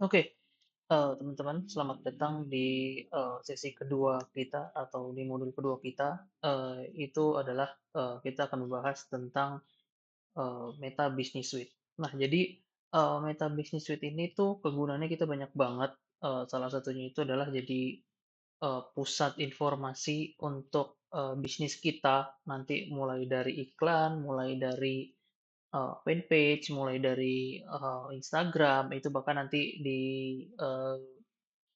Oke, teman-teman selamat datang di, sesi kedua kita atau di modul kedua kita, itu adalah, kita akan membahas tentang, Meta Business Suite. Nah jadi, Meta Business Suite ini tuh kegunaannya kita banyak banget, salah satunya itu adalah jadi, pusat informasi untuk, bisnis kita, nanti mulai dari iklan, mulai dari fanpage, mulai dari, Instagram, itu bahkan nanti di, eee,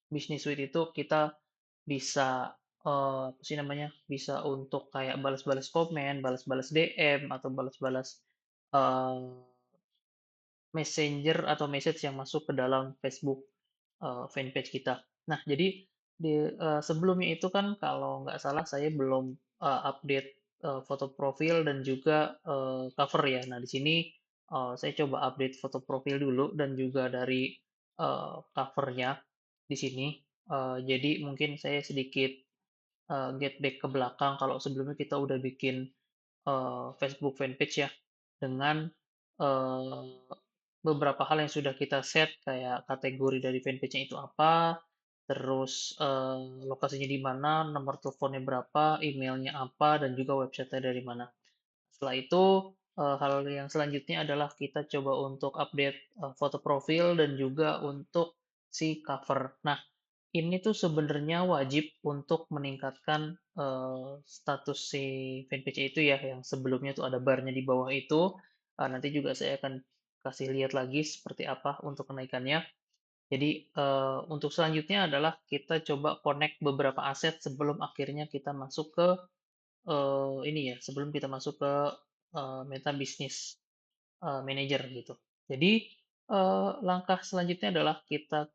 Business Suite itu kita bisa, apa sih namanya, bisa untuk kayak balas-balas komen, balas-balas DM, atau balas-balas, eee, Messenger atau message yang masuk ke dalam Facebook, fanpage kita. Nah, jadi sebelumnya itu kan kalau nggak salah saya belum, update, foto profil dan juga, cover ya. Nah, di sini, saya coba update foto profil dulu dan juga dari, cover-nya di sini. Jadi mungkin saya sedikit, get back ke belakang kalau sebelumnya kita udah bikin, Facebook fanpage ya, dengan, eee, beberapa hal yang sudah kita set kayak kategori dari fanpage-nya itu apa, terus, lokasinya di mana, nomor teleponnya berapa, emailnya apa, dan juga website-nya dari mana. Setelah itu, hal yang selanjutnya adalah kita coba untuk update, foto profil dan juga untuk si cover. Nah, ini tuh sebenarnya wajib untuk meningkatkan, status si fanpage itu ya, yang sebelumnya tuh ada bar-nya di bawah itu, nanti juga saya akan kasih lihat lagi seperti apa untuk kenaikannya. Jadi, untuk selanjutnya adalah kita coba connect beberapa aset sebelum akhirnya kita masuk ke, ini ya, sebelum kita masuk ke, Meta Business, Manager gitu. Jadi, langkah selanjutnya adalah kita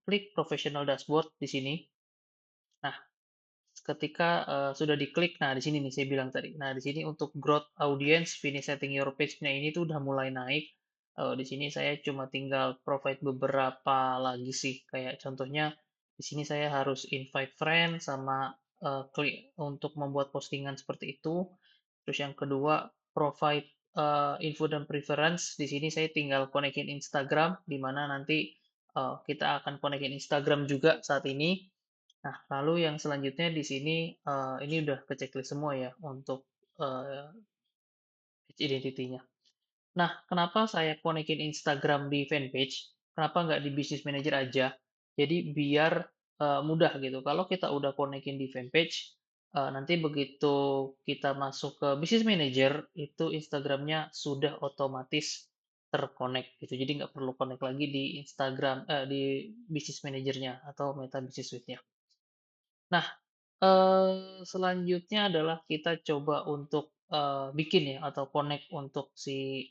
klik Professional Dashboard di sini. Nah, ketika, sudah diklik, nah di sini nih saya bilang tadi. Nah, di sini untuk growth audience, finish setting your page, nah ini tuh udah mulai naik. Di sini saya cuma tinggal provide beberapa lagi sih, kayak contohnya di sini saya harus invite friend sama, klik untuk membuat postingan seperti itu. Terus yang kedua, provide, info dan preference, di sini saya tinggal konekin Instagram, di mana nanti, kita akan konekin Instagram juga saat ini. Nah, lalu yang selanjutnya di sini, ini udah ke-checklist semua ya untuk, page identity-nya. Nah, kenapa saya konekin Instagram di fanpage, kenapa nggak di Business Manager aja? Jadi biar, mudah gitu. Kalau kita udah konekin di fanpage, nanti begitu kita masuk ke Business Manager, itu Instagram-nya sudah otomatis terkonek gitu. Jadi nggak perlu connect lagi di Instagram di Business Manager-nya atau Meta Business Suite-nya. Nah, selanjutnya adalah kita coba untuk, bikin ya atau connect untuk si,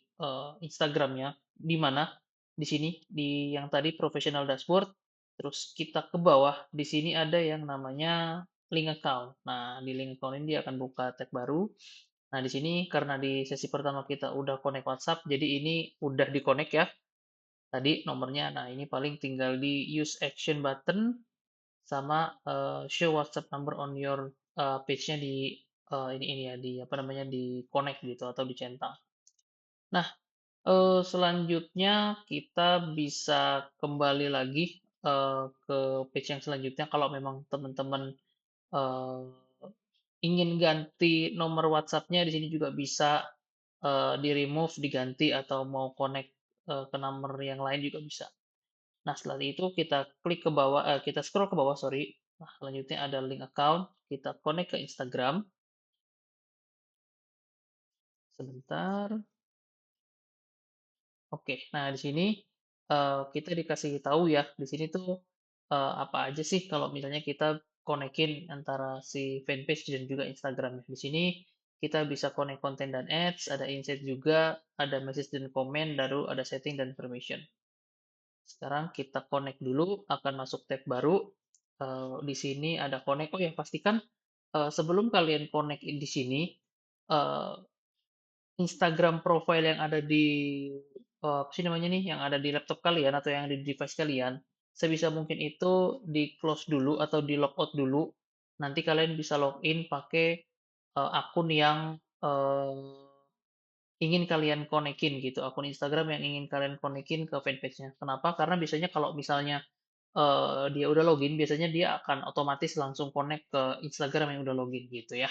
Instagram-nya, di mana, di sini, di yang tadi professional dashboard, terus kita ke bawah, di sini ada yang namanya link account. Nah, di link account ini dia akan buka tab baru. Nah, di sini karena di sesi pertama kita udah connect WhatsApp, jadi ini udah di-connect ya, tadi nomornya. Nah, ini paling tinggal di use action button sama, show WhatsApp number on your, page-nya di, ini ya, di apa namanya, di-connect gitu atau dicentang. Nah, selanjutnya kita bisa kembali lagi, ke page yang selanjutnya kalau memang teman-teman, eee, ingin ganti nomor WhatsApp-nya di sini juga bisa, di-remove, diganti atau mau connect, ke nomor yang lain juga bisa. Nah, setelah itu kita klik ke bawah kita scroll ke bawah, sorry. Nah, selanjutnya ada link account, kita connect ke Instagram. Sebentar. Oke, nah di sini, kita dikasih tahu ya, di sini tuh, apa aja sih kalau misalnya kita konekin antara si fanpage dan juga Instagram. Di sini kita bisa connect konten dan ads, ada insight juga, ada message dan komen, lalu ada setting dan permission. Sekarang kita connect dulu, akan masuk tab baru. Di sini ada connect. Oh ya, pastikan sebelum kalian connect di sini, eee, Instagram profile yang ada di, apa sih namanya nih, yang ada di laptop kalian atau yang ada di device kalian, sebisa mungkin itu di-close dulu atau di-logout dulu. Nanti kalian bisa login pakai, akun yang, ingin kalian konekin gitu, akun Instagram yang ingin kalian konekin ke fanpage-nya. Kenapa? Karena biasanya kalau misalnya dia udah login, biasanya dia akan otomatis langsung connect ke Instagram yang udah login gitu ya.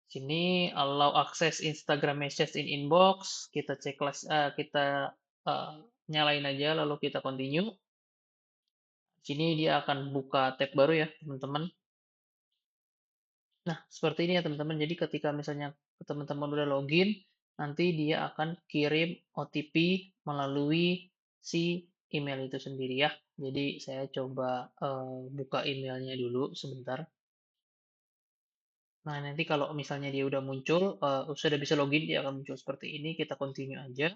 Sini allow access Instagram message in inbox, kita kita eh, nyalain aja lalu kita continue. Sini dia akan buka tab baru ya, teman-teman. Nah, seperti ini ya teman-teman. Jadi ketika misalnya teman-teman udah login, nanti dia akan kirim OTP melalui si email itu sendiri ya. Jadi saya coba buka emailnya dulu sebentar. Nah, nanti kalau misalnya dia udah muncul, sudah bisa login, dia akan muncul seperti ini. Kita continue aja.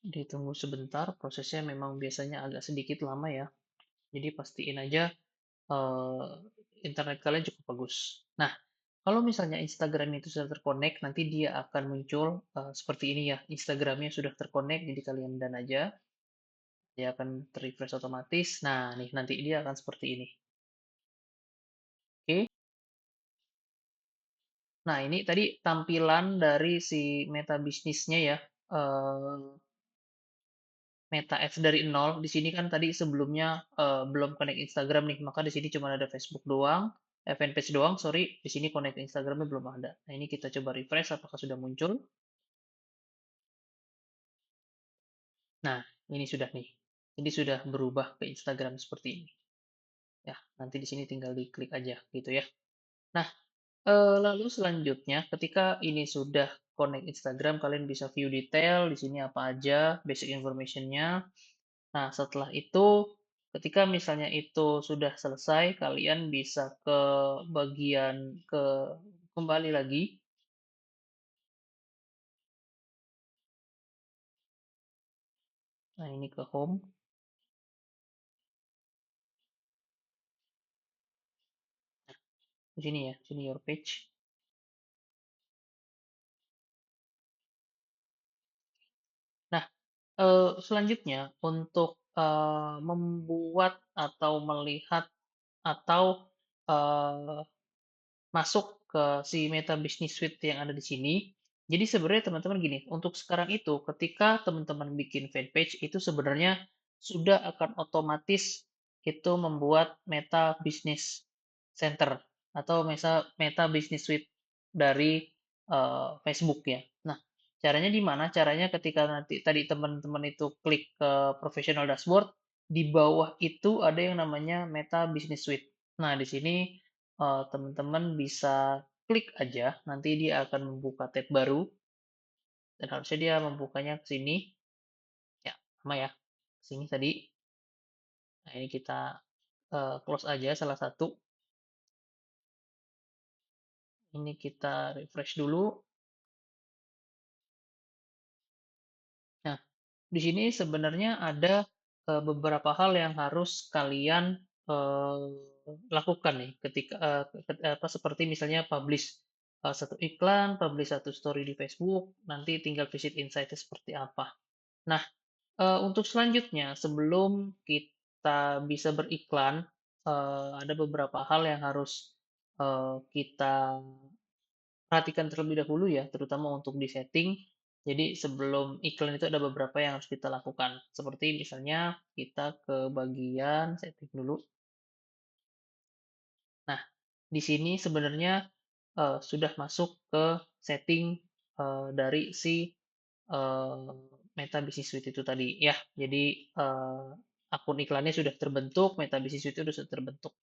Ditunggu sebentar, prosesnya memang biasanya agak sedikit lama ya. Jadi pastiin aja eh, internet kalian cukup bagus. Nah, kalau misalnya Instagram itu sudah terkonek, nanti dia akan muncul seperti ini ya. Instagramnya sudah terkonek, jadi kalian dan aja, dia akan refresh otomatis. Nah, nih nanti dia akan seperti ini. Oke. Nah, ini tadi tampilan dari si meta bisnisnya ya. Eh, Meta Ads dari nol. Di sini kan tadi sebelumnya belum connect Instagram nih, maka di sini cuma ada Facebook doang, fanpage doang, sorry. Di sini connect Instagramnya belum ada. Nah, ini kita coba refresh apakah sudah muncul. Nah, ini sudah nih. Jadi sudah berubah ke Instagram seperti ini. Ya, nanti di sini tinggal diklik aja gitu ya. Nah, lalu selanjutnya ketika ini sudah connect Instagram, kalian bisa view detail di sini apa aja, basic information-nya. Nah, setelah itu ketika misalnya itu sudah selesai, kalian bisa ke bagian kembali lagi. Nah, ini ke home. Di sini ya, sini your page. Nah, selanjutnya untuk membuat atau melihat atau eh, masuk ke si Meta Business Suite yang ada di sini. Jadi sebenarnya teman-teman gini, untuk sekarang itu ketika teman-teman bikin fanpage itu sebenarnya sudah akan otomatis itu membuat Meta Business Center atau Meta Business Suite dari Facebook ya. Nah, caranya di mana? Caranya ketika nanti tadi teman-teman itu klik ke Professional Dashboard, di bawah itu ada yang namanya Meta Business Suite. Nah, di sini teman-teman bisa klik aja, nanti dia akan membuka tab baru, dan harusnya dia membukanya ke sini, ya, sama ya, ke sini tadi. Nah, ini kita close aja salah satu. Ini kita refresh dulu. Nah, di sini sebenarnya ada beberapa hal yang harus kalian lakukan nih ketika apa seperti misalnya publish satu iklan, publish satu story di Facebook, nanti tinggal visit insight seperti apa. Nah, untuk selanjutnya, sebelum kita bisa beriklan, ada beberapa hal yang harus kita perhatikan terlebih dahulu ya, terutama untuk di setting. Jadi sebelum iklan itu ada beberapa yang harus kita lakukan. Seperti misalnya kita ke bagian setting dulu. Nah, di sini sebenarnya sudah masuk ke setting dari si eee, Meta Business Suite itu tadi ya. Jadi, akun iklannya sudah terbentuk, Meta Business Suite itu sudah terbentuk.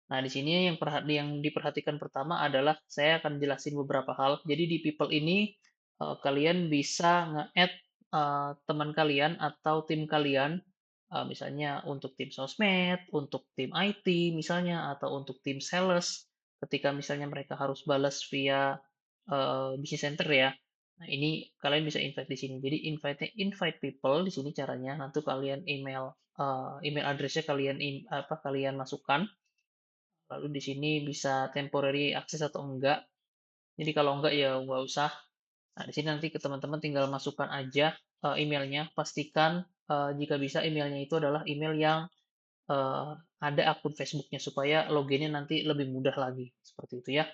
Nah, di sini yang diperhatikan pertama adalah saya akan jelasin beberapa hal. Jadi di People ini kalian bisa nge-add teman kalian atau tim kalian, misalnya untuk tim sosmed, untuk tim IT misalnya, atau untuk tim sales. Ketika misalnya mereka harus balas via Business Center ya. Nah, ini kalian bisa invite di sini. Jadi invite people di sini caranya. Nanti kalian email address-nya kalian masukkan. Lalu di sini bisa temporary access atau enggak. Jadi kalau enggak ya nggak usah. Nah, di sini nanti ke teman-teman tinggal masukkan aja emailnya, pastikan jika bisa emailnya itu adalah email yang eee, ada akun Facebooknya supaya loginnya nanti lebih mudah lagi, seperti itu ya.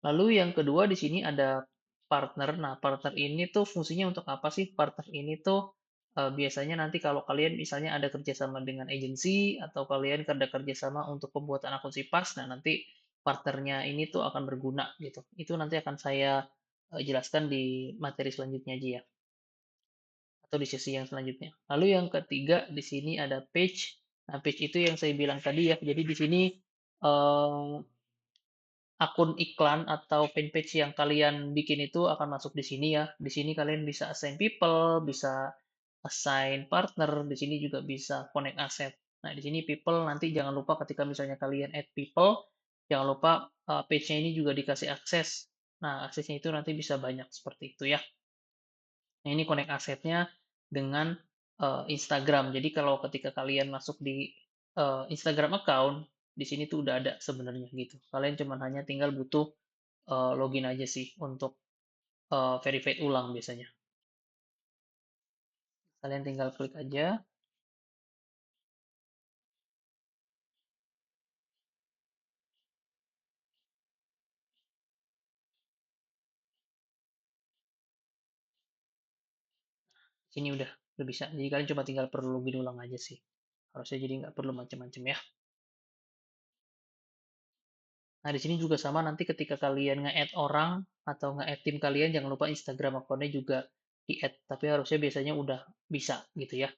Lalu yang kedua di sini ada partner. Nah, partner ini tuh fungsinya untuk apa sih? Partner ini tuh biasanya nanti kalau kalian misalnya ada kerjasama dengan agensi atau kalian ada kerjasama untuk pembuatan akun Sipas, nah nanti partnernya ini tuh akan berguna gitu. Itu nanti akan saya jelaskan di materi selanjutnya aja ya, atau di sesi yang selanjutnya. Lalu yang ketiga di sini ada page. Nah, page itu yang saya bilang tadi ya. Jadi di sini eh, akun iklan atau fanpage yang kalian bikin itu akan masuk di sini ya. Di sini kalian bisa assign people, bisa assign partner, di sini juga bisa connect asset. Nah, di sini people nanti jangan lupa ketika misalnya kalian add people, jangan lupa page-nya ini juga dikasih akses. Nah, aksesnya itu nanti bisa banyak seperti itu ya. Nah, ini connect asetnya dengan Instagram. Jadi kalau ketika kalian masuk di Instagram account, di sini tuh udah ada sebenarnya gitu. Kalian cuma hanya tinggal butuh login aja sih untuk verified ulang biasanya. Kalian tinggal klik aja. Sini udah bisa. Jadi kalian cuma tinggal perlu login ulang aja sih. Harusnya jadi nggak perlu macam-macam ya. Nah, di sini juga sama nanti ketika kalian nge-add orang atau nge-add tim kalian, jangan lupa Instagram account-nya juga di-add. Tapi harusnya biasanya udah bisa gitu ya.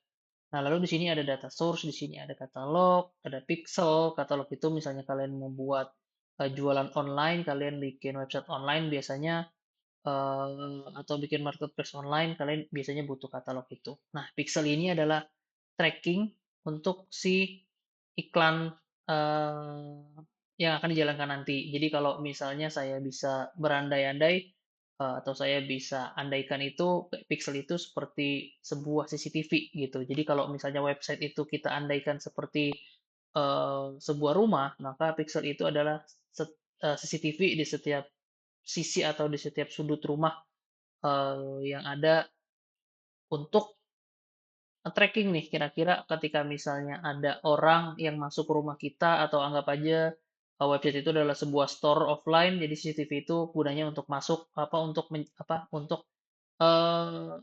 Nah, lalu di sini ada data source, di sini ada katalog, ada pixel. Katalog itu misalnya kalian membuat jualan online, kalian bikin website online biasanya atau bikin marketplace online, kalian biasanya butuh katalog itu. Nah, pixel ini adalah tracking untuk si iklan yang akan dijalankan nanti. Jadi kalau misalnya saya bisa berandai-andai atau saya bisa andaikan itu pixel itu seperti sebuah CCTV gitu. Jadi kalau misalnya website itu kita andaikan seperti sebuah rumah, maka pixel itu adalah CCTV di setiap sisi atau di setiap sudut rumah yang ada untuk tracking nih kira-kira ketika misalnya ada orang yang masuk ke rumah kita atau anggap aja website itu adalah sebuah store offline, jadi CCTV itu gunanya untuk masuk apa untuk untuk eh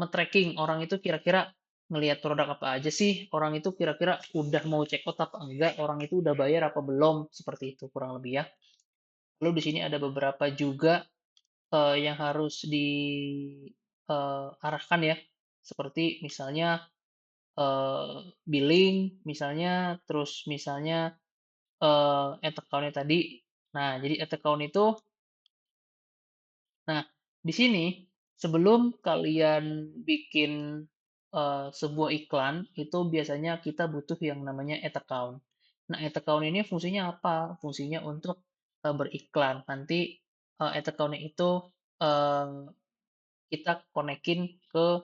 tracking orang itu kira-kira ngelihat produk apa aja sih, orang itu kira-kira udah mau check out apa enggak, orang itu udah bayar apa belum, seperti itu kurang lebih ya. Lalu di sini ada beberapa juga yang harus arahkan ya, seperti misalnya billing misalnya, terus misalnya add account-nya tadi. Nah, jadi add account itu nah, di sini sebelum kalian bikin sebuah iklan, itu biasanya kita butuh yang namanya add account. Nah, add account ini fungsinya apa? Fungsinya untuk beriklan. Nanti add account-nya itu eee, kita konekin ke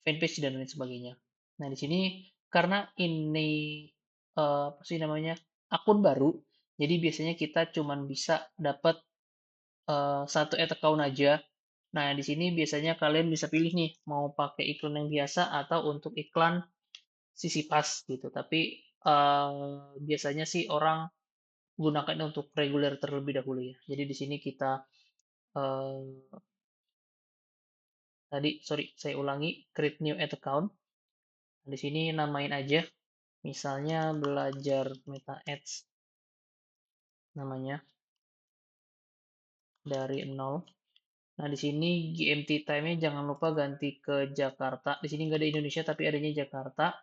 fanpage dan lain sebagainya. Nah, di sini karena ini apa sih namanya akun baru, jadi biasanya kita cuman bisa dapat satu ad account aja. Nah, di sini biasanya kalian bisa pilih nih mau pakai iklan yang biasa atau untuk iklan sisi pas gitu. Tapi biasanya sih orang gunakan untuk reguler terlebih dahulu ya. Jadi di sini kita eh, tadi sorry saya ulangi create new ad account. Di sini namain aja, misalnya belajar Meta Ads namanya dari nol. Nah, di sini GMT time-nya jangan lupa ganti ke Jakarta. Di sini nggak ada Indonesia tapi adanya Jakarta.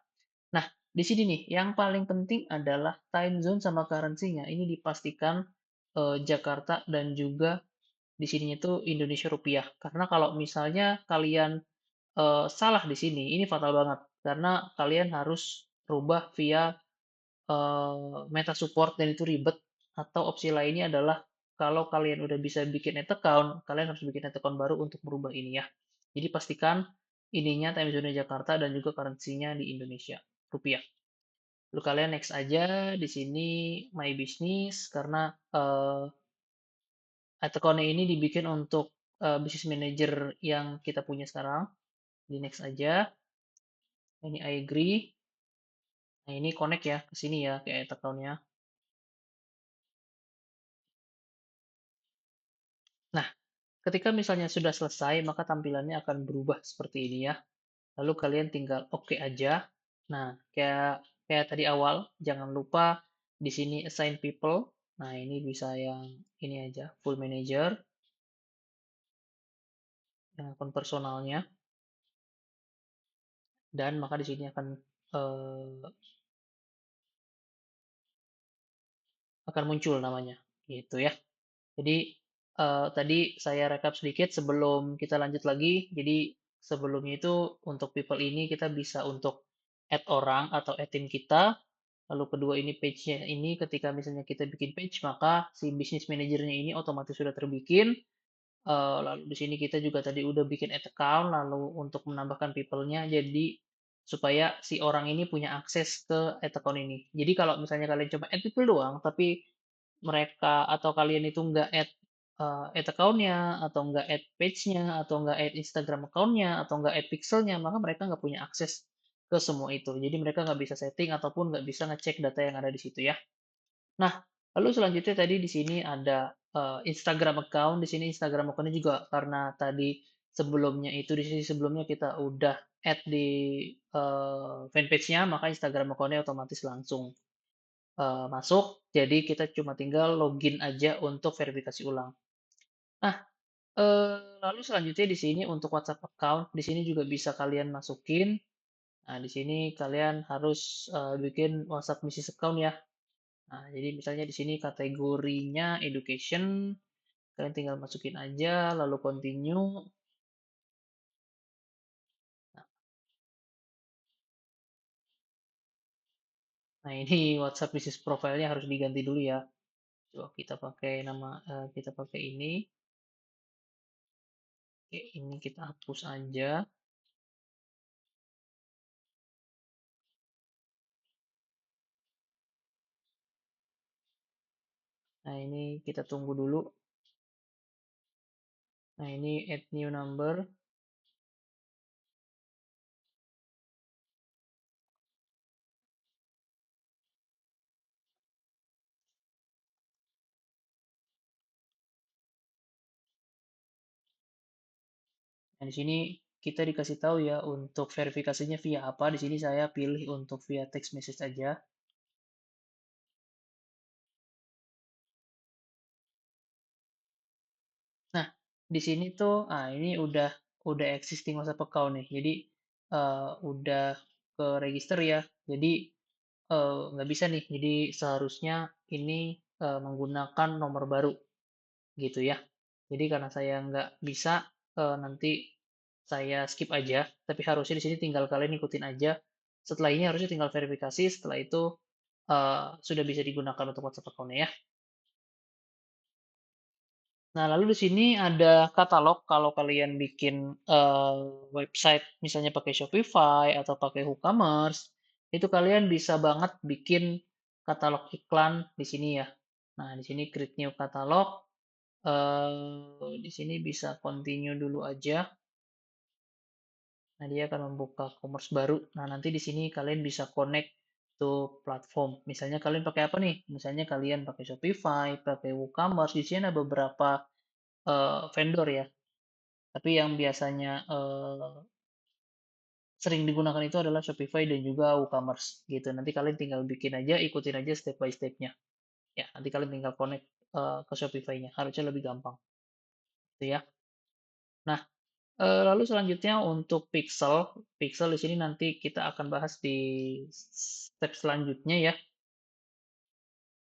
Nah, di sini nih yang paling penting adalah time zone sama currency-nya. Ini dipastikan Jakarta dan juga di sininya itu Indonesia rupiah. Karena kalau misalnya kalian salah di sini, ini fatal banget karena kalian harus rubah via meta support dan itu ribet, atau opsi lainnya adalah kalau kalian udah bisa bikin net account, kalian harus bikin net account baru untuk merubah ini ya. Jadi pastikan ininya time zone Jakarta dan juga currency-nya di Indonesia, rupiah. Lalu kalian next aja di sini my business karena account ini dibikin untuk business manager yang kita punya sekarang. Di next aja. Ini I agree. Nah, ini connect ya ke sini ya, ke account-nya. Nah, ketika misalnya sudah selesai, maka tampilannya akan berubah seperti ini ya. Lalu kalian tinggal oke aja. Nah, kayak kayak tadi awal, jangan lupa di sini assign people. Nah, ini bisa yang ini aja, full manager, yang akun personalnya. Dan maka di sini eh, akan muncul namanya, gitu ya. Jadi tadi saya rekap sedikit sebelum kita lanjut lagi. Jadi sebelumnya itu untuk people ini kita bisa untuk add orang atau add tim kita. Lalu kedua ini page-nya ini ketika misalnya kita bikin page maka si business manajernya ini otomatis sudah terbikin. Lalu di sini kita juga tadi udah bikin add account, lalu untuk menambahkan people-nya jadi supaya si orang ini punya akses ke add account ini. Jadi kalau misalnya kalian cuma add people doang, tapi mereka atau kalian itu nggak add add account-nya, atau nggak add page-nya, atau nggak add Instagram account-nya, atau nggak add pixelnya, maka mereka nggak punya akses ke semua itu. Jadi mereka nggak bisa setting ataupun nggak bisa ngecek data yang ada di situ ya. Nah, lalu selanjutnya tadi di sini ada Instagram account. Di sini Instagram account-nya juga karena tadi sebelumnya itu di sisi sebelumnya kita udah add di fanpage-nya, maka Instagram account-nya otomatis langsung masuk. Jadi kita cuma tinggal login aja untuk verifikasi ulang. Nah, lalu selanjutnya di sini untuk WhatsApp account, di sini juga bisa kalian masukin. Nah, di sini kalian harus bikin WhatsApp Business account ya. Nah, jadi misalnya di sini kategorinya education, kalian tinggal masukin aja, lalu continue. Nah, ini WhatsApp business profile-nya harus diganti dulu ya. Coba kita pakai nama, kita pakai ini. Oke, ini kita hapus aja. Nah, ini kita tunggu dulu. Nah, ini add new number. Nah, di sini kita dikasih tahu ya untuk verifikasinya via apa. Di sini saya pilih untuk via text message aja. Nah, di sini tuh, ini udah existing WhatsApp account nih. Jadi udah ke register ya. Jadi nggak bisa nih. Jadi seharusnya ini menggunakan nomor baru gitu ya. Jadi karena saya nggak bisa, nanti saya skip aja. Tapi harusnya di sini tinggal kalian ikutin aja. Setelah ini harusnya tinggal verifikasi. Setelah itu sudah bisa digunakan untuk WhatsApp account-nya ya. Nah, lalu di sini ada katalog kalau kalian bikin website misalnya pakai Shopify atau pakai WooCommerce, itu kalian bisa banget bikin katalog iklan di sini ya. Nah, di sini create new katalog, di sini bisa continue dulu aja. Nah, dia akan membuka commerce baru. Nah, nanti di sini kalian bisa connect to platform. Misalnya kalian pakai apa nih? Misalnya kalian pakai Shopify, pakai WooCommerce, di sini ada beberapa vendor ya. Tapi yang biasanya sering digunakan itu adalah Shopify dan juga WooCommerce gitu. Nanti kalian tinggal bikin aja, ikutin aja step by step-nya. Ya, nanti kalian tinggal connect ke Shopify-nya. Harusnya lebih gampang, gitu ya. Nah, lalu selanjutnya untuk pixel, pixel di sini nanti kita akan bahas di step selanjutnya ya,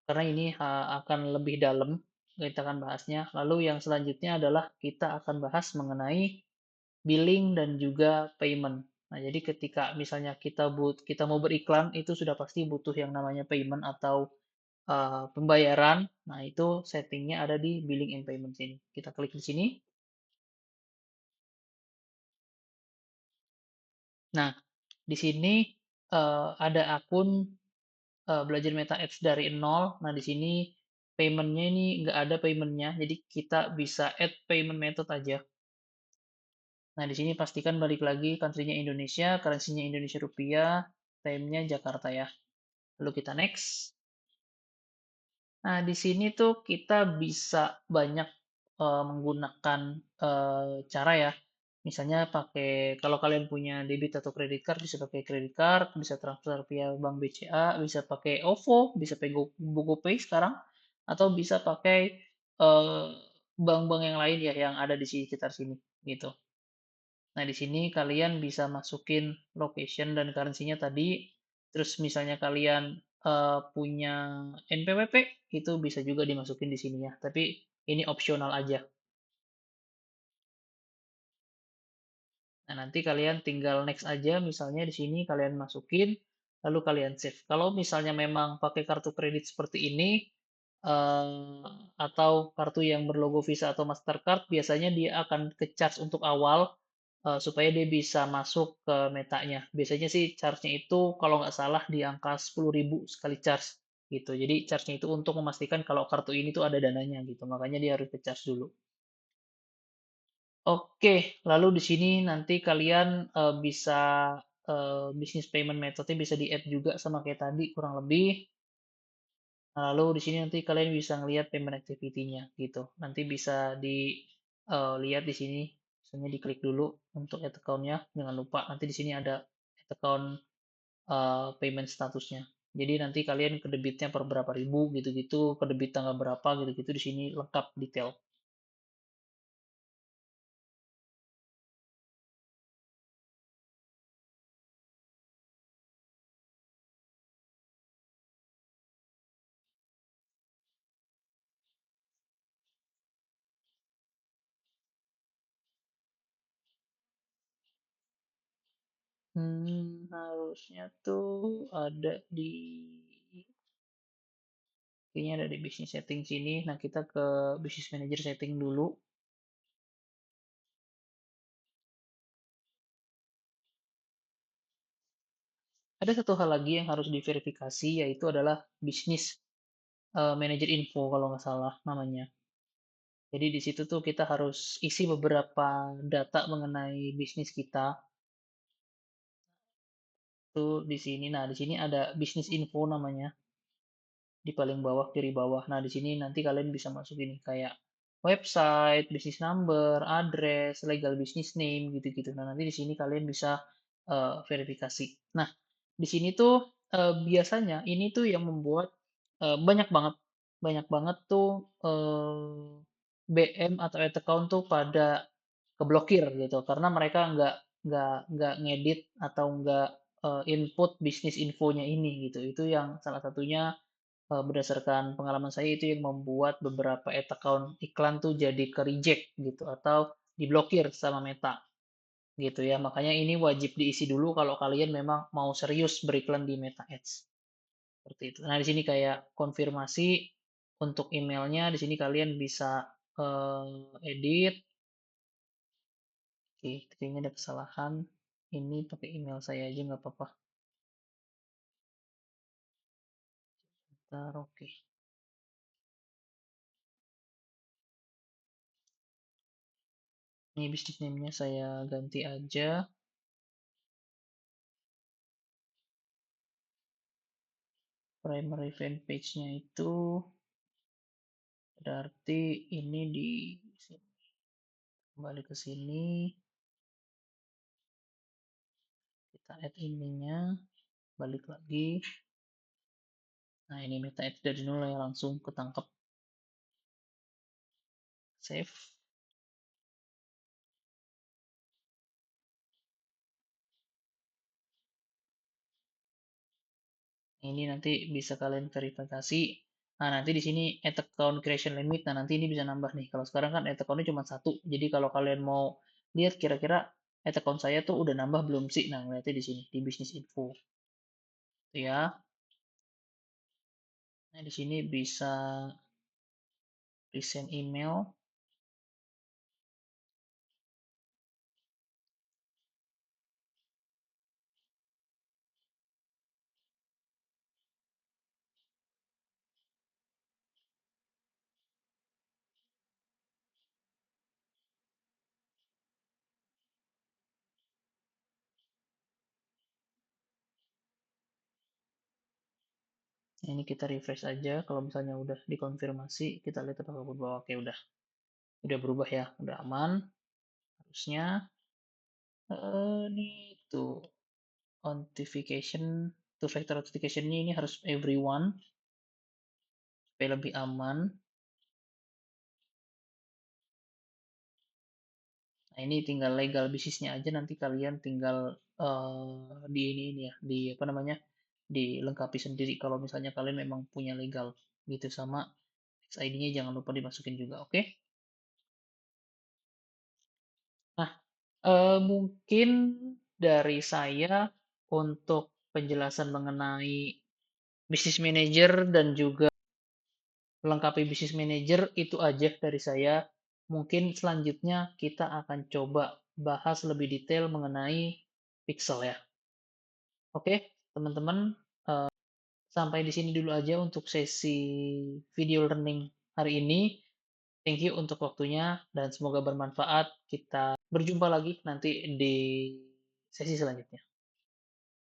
karena ini akan lebih dalam kita akan bahasnya. Lalu yang selanjutnya adalah kita akan bahas mengenai billing dan juga payment. Nah, jadi ketika misalnya kita mau beriklan itu sudah pasti butuh yang namanya payment atau pembayaran. Nah, itu settingnya ada di billing and payment sini. Kita klik di sini. Nah, di sini ada akun belajar Meta Ads dari nol. Nah, di sini payment-nya ini nggak ada payment-nya, jadi kita bisa add payment method aja. Nah, di sini pastikan balik lagi country-nya Indonesia, currency-nya Indonesia rupiah, time-nya Jakarta ya. Lalu kita next. Nah, di sini tuh kita bisa banyak menggunakan cara ya. Misalnya pakai kalau kalian punya debit atau credit card bisa pakai credit card, bisa transfer via Bank BCA, bisa pakai OVO, bisa pakai GoPay sekarang, atau bisa pakai eh, bank-bank yang lain ya yang ada di sekitar sini gitu. Nah, di sini kalian bisa masukin location dan currency-nya tadi. Terus misalnya kalian punya NPWP, itu bisa juga dimasukin di sini ya. Tapi ini opsional aja. Nah, nanti kalian tinggal next aja. Misalnya di sini kalian masukin, lalu kalian save. Kalau misalnya memang pakai kartu kredit seperti ini, eh, atau kartu yang berlogo Visa atau Mastercard, biasanya dia akan ke-charge untuk awal, supaya dia bisa masuk ke metanya. Biasanya sih charge-nya itu kalau nggak salah di angka 10.000 sekali charge gitu. Jadi charge-nya itu untuk memastikan kalau kartu ini tuh ada dananya gitu. Makanya dia harus ke-charge dulu. Oke, lalu di sini nanti kalian bisa bisnis payment methodnya bisa di-add juga sama kayak tadi kurang lebih. Nah, lalu di sini nanti kalian bisa ngelihat payment activity-nya gitu. Nanti bisa dilihat di sini, misalnya diklik dulu untuk add account-nya. Jangan lupa nanti di sini ada add account payment statusnya. Jadi nanti kalian ke debitnya per berapa ribu gitu-gitu, ke debit tanggal berapa gitu-gitu di sini lengkap detail. Harusnya tuh ada di kayaknya ada di business setting sini. Nah, kita ke business manager setting dulu. Ada satu hal lagi yang harus diverifikasi yaitu adalah business manager info kalau nggak salah namanya. Jadi di situ tuh kita harus isi beberapa data mengenai bisnis kita tuh di sini. Nah, di sini ada business info namanya di paling bawah kiri bawah. Nah, di sini nanti kalian bisa masukin kayak website, business number, address, legal business name gitu-gitu. Nah, nanti di sini kalian bisa verifikasi. Nah, di sini tuh biasanya ini tuh yang membuat banyak banget tuh BM atau ad account tuh pada keblokir gitu karena mereka nggak ngedit atau nggak input bisnis infonya ini gitu. Itu yang salah satunya berdasarkan pengalaman saya itu yang membuat beberapa ad account iklan tuh jadi ke reject gitu atau diblokir sama Meta gitu ya. Makanya ini wajib diisi dulu kalau kalian memang mau serius beriklan di Meta Ads. Seperti itu. Nah, di sini kayak konfirmasi untuk emailnya, di sini kalian bisa edit. Oke, kayaknya ada kesalahan. Ini pakai email saya aja nggak apa-apa. Ntar, oke. Ini bisnis name-nya saya ganti aja. Primary fan page-nya itu berarti ini di sini. Kembali ke sini, kita add ininya, balik lagi. Nah, ini meta add dari nol ya, langsung ketangkep. Save. Ini nanti bisa kalian verifikasi. Nah, nanti di sini add account creation limit. Nah, nanti ini bisa nambah nih. Kalau sekarang kan add account-nya cuma satu. Jadi kalau kalian mau lihat kira-kira add account saya tuh udah nambah belum sih? Nah, ngeliatnya di sini, di business info. Tuh ya. Nah, di sini bisa present email. Ini kita refresh aja, kalau misalnya udah dikonfirmasi, kita lihat apakah berubah. Oke, udah berubah ya, udah aman harusnya. Nih tuh authentication, two factor authentication-nya ini harus everyone supaya lebih aman. Nah, ini tinggal legal bisnisnya aja, nanti kalian tinggal di ini ya, di apa namanya, dilengkapi sendiri kalau misalnya kalian memang punya legal gitu, sama ID-nya jangan lupa dimasukin juga, oke? Nah, mungkin dari saya untuk penjelasan mengenai bisnis manager dan juga melengkapi bisnis manager itu aja dari saya. Mungkin selanjutnya kita akan coba bahas lebih detail mengenai pixel ya. Oke, teman-teman, sampai di sini dulu aja untuk sesi video learning hari ini. Thank you untuk waktunya dan semoga bermanfaat. Kita berjumpa lagi nanti di sesi selanjutnya.